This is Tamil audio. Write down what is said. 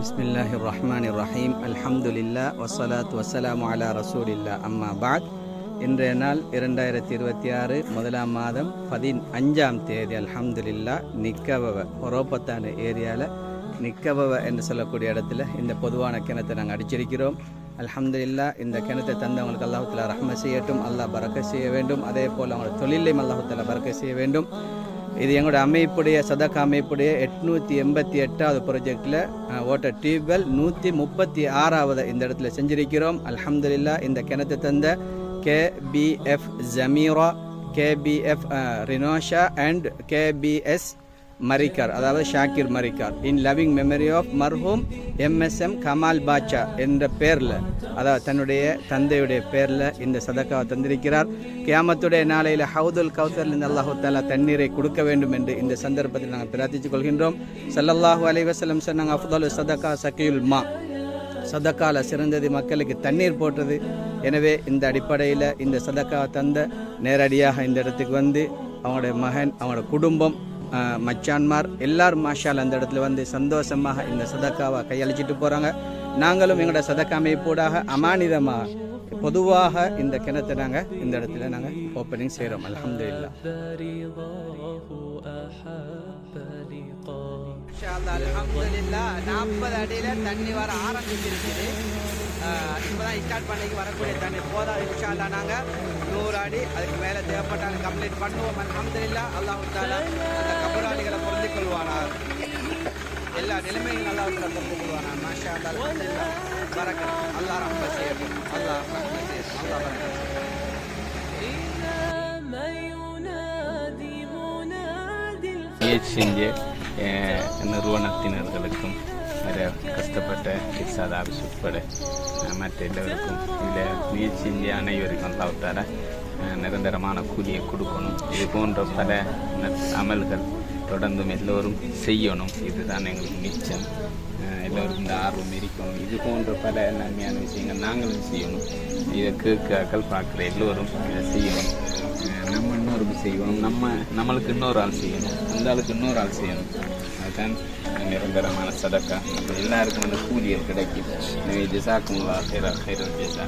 பிஸ்மில்லாஹிர் ரஹ்மானிர் ரஹீம். அல்ஹம்துலில்லா வஸ்ஸலாத்து வஸ்ஸலாமு அலா ரசூலில்லா. அம்மா பாத். இன்றைய நாள் 2026 முதலாம் மாதம் 15ஆம் தேதி. அல்ஹம்துலில்லா நிக்கவவ ஒரோப்பத்தான ஏரியாவில் நிக்கவவ என்று சொல்லக்கூடிய இடத்துல இந்த பொதுவான கிணத்தை நாங்கள் அடிச்சிருக்கிறோம். அல்ஹம்துலில்லா இந்த கிணத்தை தந்தவங்களுக்கு அல்லாஹ் தஆலா ரஹ்மத் செய்யட்டும், அல்லாஹ் பரக்கத் செய்ய வேண்டும். அதே போல் அவங்களோட தொழிலையும் அல்லாஹ் தஆலா பரக்கத் செய்ய வேண்டும். இது எங்களோட அமைப்புடைய சதக்கா அமைப்புடைய 888வது ப்ராஜெக்டில் வாட்டர் டியூப்வெல் 136வது இந்த இடத்துல செஞ்சிருக்கிறோம். அல்ஹம்துலில்லா இந்த கிணத்தை தந்த KBF Zameera, KBF Rinosha and KBS Marikar, அதாவது Shakir Marikar, in loving memory of மர்ஹூம் MSM கமால் பாட்சா என்ற பேரில், அதாவது தன்னுடைய தந்தையுடைய பேரில் இந்த சதக்காவை தந்திருக்கிறார். கியாமத்துடைய நாளையில் ஹவுதுல் கௌசர்லிருந்து அல்லாஹு தஆலா தண்ணீரை கொடுக்க வேண்டும் என்று இந்த சந்தர்ப்பத்தில் நாங்கள் பிரார்த்தித்துக் கொள்கின்றோம். ஸல்லல்லாஹு அலைஹி வஸல்லம் சொன்னாங்க, அஃதலு சதக்கா சகியுல் மா, சதக்கால சிறந்தது மக்களுக்கு தண்ணீர் போட்டது. எனவே இந்த அடிப்படையில் இந்த சதக்காவை தந்த நேரடியாக இந்த இடத்துக்கு வந்து அவங்களுடைய மகன், அவங்களோட குடும்பம், மச்சான்மார் எல்லாரும் மாஷால் அந்த இடத்துல வந்து சந்தோஷமாக இந்த சதக்காவை கையளிச்சிட்டு போகிறாங்க. நாங்களும் எங்களோட சதக்கா அமைப்பூடாக அமானிதமாக பொதுவாக இந்த கிணத்தை நாங்கள் இந்த இடத்துல நாங்கள் ஓப்பனிங் செய்கிறோம். அல்ஹம்துலில்லாஹ். அல்ஹம்துலில்லாஹ் 40 அடியில் தண்ணி வர ஆரம்பிச்சிருக்குது. இப்போதான் ஸ்டார்ட் பண்ணிக்கு வரக்கூடிய தண்ணி போதா. இன்ஷா அல்லாஹ் நாங்கள் 100 அடி அதுக்கு மேலே தேவைப்பட்டாலும் கம்ப்ளீட் பண்ணுவோம். அல்ஹம்துலில்லாஹ். அல்லாஹ் தஆலா அந்த கபராளிகளை பொருந்திக் கொள்வானார். எல்லா நிலைமையும் அல்லாஹ் தஆலா பொருந்திக் கொள்வானார். மாஷா அல்லாஹ். அல்ஹம்துலில்லாஹ். பரக்கத். அல்லாஹ் ரஹ்மத் செய்யட்டும். அல்லாஹ் ரஹ்மத் செய்யட்டும். அல்லாஹ் பரக்கத். செஞ்ச நிறுவனத்தினர்களுக்கும் கஷ்டப்பட்ட கிர்சாத் ஆபீஸ் உட்பட மற்ற எல்லோருக்கும் இதில் முயற்சி செஞ்ச அனைவருக்கும் அல்லாஹ் தஆலா நிரந்தரமான கூலியை கொடுக்கணும். இது போன்ற பல அமல்கள் தொடர்ந்தும் எல்லோரும் செய்யணும். இதுதான் எங்களுக்கு மிச்சம். எல்லோருக்கும் இந்த ஆர்வம் இருக்கணும். இது போன்ற பல நன்மையான விஷயங்கள் நாங்களும் செய்யணும். இதை கேட்காக்கள் பார்க்குற எல்லோரும் இதை செய்யணும். நம்ம இன்னொருக்கு செய்யணும், நம்மளுக்கு இன்னொரு ஆள் செய்யணும், அந்த ஆளுக்கு இன்னொரு ஆள் செய்யணும். அதுதான் நிரந்தரமான சதக்கா. எல்லாருக்கும் அந்த கூலியல் கிடைக்கும். ஜஸாக்குமுல்லாஹ் ஹைரல் ஜஸா.